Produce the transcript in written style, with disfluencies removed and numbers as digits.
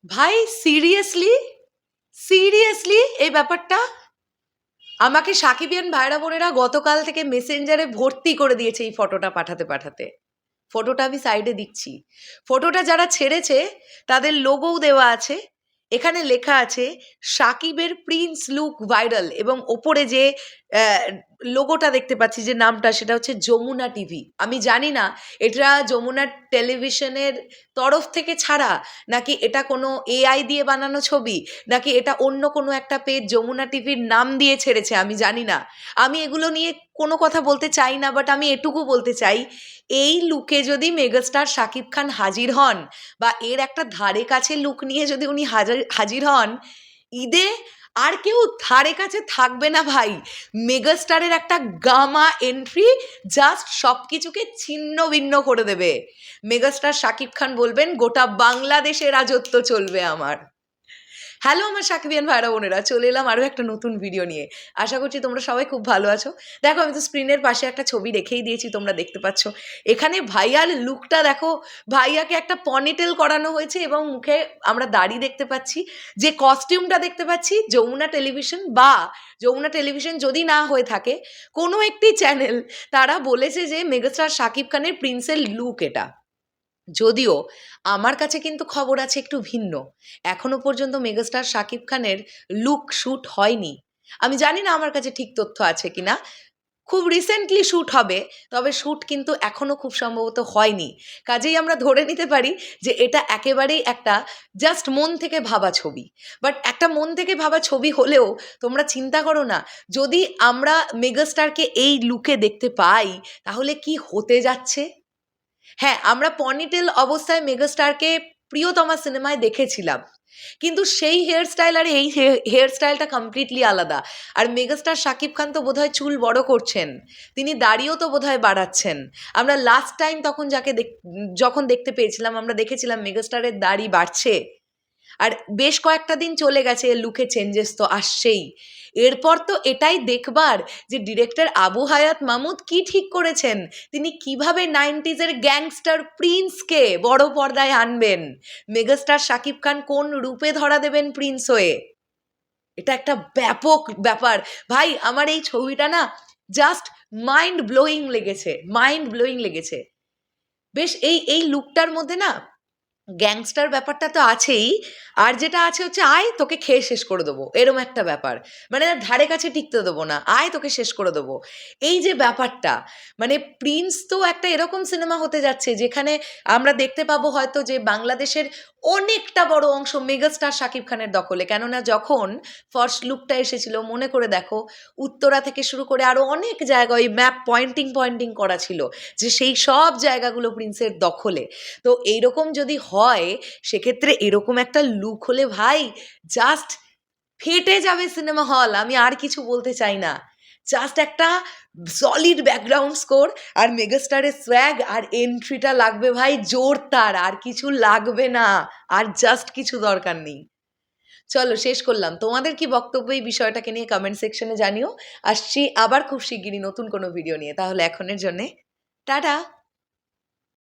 ভাই seriously seriously এই ব্যাপারটা আমাকে সাকিবিয়ান ভাইরা বোনেরা গতকাল থেকে মেসেঞ্জারে ভর্তি করে দিয়েছে এই ফটোটা পাঠাতে পাঠাতে। ফটোটা আমি সাইডে দিচ্ছি। ফটোটা যারা ছেড়েছে তাদের লোগোও দেওয়া আছে। এখানে লেখা আছে সাকিবের প্রিন্স লুক ভাইরাল, এবং ওপরে যে লোগোটা দেখতে পাচ্ছি, যে নামটা, সেটা হচ্ছে যমুনা টিভি। আমি জানি না এটা যমুনা টেলিভিশনের তরফ থেকে ছাড়া, নাকি এটা কোনো এআই দিয়ে বানানো ছবি, নাকি এটা অন্য কোনো একটা পেজ যমুনা টিভির নাম দিয়ে ছেড়েছে, আমি জানি না। আমি এগুলো নিয়ে কোনো কথা বলতে চাই না, বাট আমি এটুকু বলতে চাই, এই লুকে যদি মেগাস্টার শাকিব খান হাজির হন, বা এর একটা ধারে কাছে লুক নিয়ে যদি উনি হাজির হন ঈদে, আর কেউ ধারে কাছে থাকবে না ভাই। মেগাস্টারের একটা গামা এন্ট্রি জাস্ট সব কিছুকে ছিন্ন ভিন্ন করে দেবে। মেগাস্টার শাকিব খান বলবেন, গোটা বাংলাদেশে রাজত্ব চলবে আমার। হ্যালো আমার সাকিবিয়ান ভাইরা বোনেরা, চলে এলাম আরও একটা নতুন ভিডিও নিয়ে। আশা করছি তোমরা সবাই খুব ভালো আছো। দেখো, আমি তো স্ক্রিনের পাশে একটা ছবি রেখেই দিয়েছি, তোমরা দেখতে পাচ্ছ। এখানে ভাইয়ার লুকটা দেখো, ভাইয়াকে একটা পনিটেল করানো হয়েছে এবং মুখে আমরা দাড়ি দেখতে পাচ্ছি। যে কস্টিউমটা দেখতে পাচ্ছি, যমুনা টেলিভিশন, বা যমুনা টেলিভিশন যদি না হয়ে থাকে কোনো একটি চ্যানেল, তারা বলেছে যে মেগাস্টার শাকিব খানের প্রিন্সের লুক এটা। যদিও আমার কাছে কিন্তু খবর আছে একটু ভিন্ন। এখনো পর্যন্ত মেগাস্টার শাকিব খানের লুক শ্যুট হয়নি। আমি জানি না আমার কাছে ঠিক তথ্য আছে কিনা। খুব রিসেন্টলি শ্যুট হবে, তবে শ্যুট কিন্তু এখনো খুব সম্ভবত হয়নি। কাজেই আমরা ধরে নিতে পারি যে এটা একেবারেই একটা জাস্ট মন থেকে ভাবা ছবি। বাট একটা মন থেকে ভাবা ছবি হলেও তোমরা চিন্তা করো না, যদি আমরা মেগাস্টারকে এই লুকে দেখতে পাই তাহলে কি হতে যাচ্ছে। হ্যাঁ, আমরা পনিটেল অবস্থায় মেগাস্টারকে প্রিয়তমা সিনেমায় দেখেছিলাম, কিন্তু সেই হেয়ার স্টাইল আর এই হেয়ার স্টাইলটা কমপ্লিটলি আলাদা। আর মেগাস্টার শাকিব খান তো বোধহয় চুল বড় করছেন, তিনি দাড়িও তো বোধহয় বাড়াচ্ছেন। আমরা লাস্ট টাইম তখন যখন দেখতে পেয়েছিলাম, আমরা দেখেছিলাম মেগাস্টারের দাড়ি বাড়ছে। আর বেশ কয়েকটা দিন চলে গেছে, লুকে চেঞ্জেস তো আসছেই। এরপর তো এটাই দেখবার যে ডিরেক্টর আবু হায়াত মাহমুদ কি ঠিক করেছেন, তিনি কিভাবে 90s-এর গ্যাংস্টার প্রিন্সকে বড় পর্দায় আনবেন, মেগাস্টার শাকিব খান কোন রূপে ধরা দেবেন প্রিন্স হয়ে। এটা একটা ব্যাপক ব্যাপার ভাই। আমার এই ছবিটা না জাস্ট মাইন্ড ব্লোয়িং লেগেছে, মাইন্ড ব্লোয়িং লেগেছে। বেশ এই এই লুকটার মধ্যে না গ্যাংস্টার ব্যাপারটা তো আছেই, আর যেটা আছে হচ্ছে আয় তোকে খেয়ে শেষ করে দেবো, এরম একটা ব্যাপার। মানে ধারে কাছে টিকতে দেবো না, আয় তোকে শেষ করে দেবো। এই যে ব্যাপারটা, মানে প্রিন্স তো একটা এরকম সিনেমা হতে যাচ্ছে যেখানে আমরা দেখতে পাবো হয়তো যে বাংলাদেশের অনেকটা বড় অংশ মেগাস্টার শাকিব খানের দখলে। কেননা যখন ফার্স্ট লুকটা এসেছিল, মনে করে দেখো, উত্তরা থেকে শুরু করে আরও অনেক জায়গা ওই ম্যাপ পয়েন্টিং করা ছিল যে সেই সব জায়গাগুলো প্রিন্সের দখলে। তো এইরকম যদি হয়, সেক্ষেত্রে এরকম একটা লুক হলে ভাই জাস্ট ফেটে যাবে সিনেমা হল। আমি আর কিছু বলতে চাই না। জাস্ট একটা সলিড ব্যাকগ্রাউন্ড স্কোর আর মেগাস্টারের সোয়াগ আর এন্ট্রিটা লাগবে ভাই জোরদার, আর কিছু লাগবে না, আর জাস্ট কিছু দরকার নেই। চলো শেষ করলাম। তোমাদের কি বক্তব্য এই বিষয়টাকে নিয়ে কমেন্ট সেকশনে জানিও। আসছি আবার খুব শিগগিরই নতুন কোনো ভিডিও নিয়ে। তাহলে এখনের জন্যে টাটা।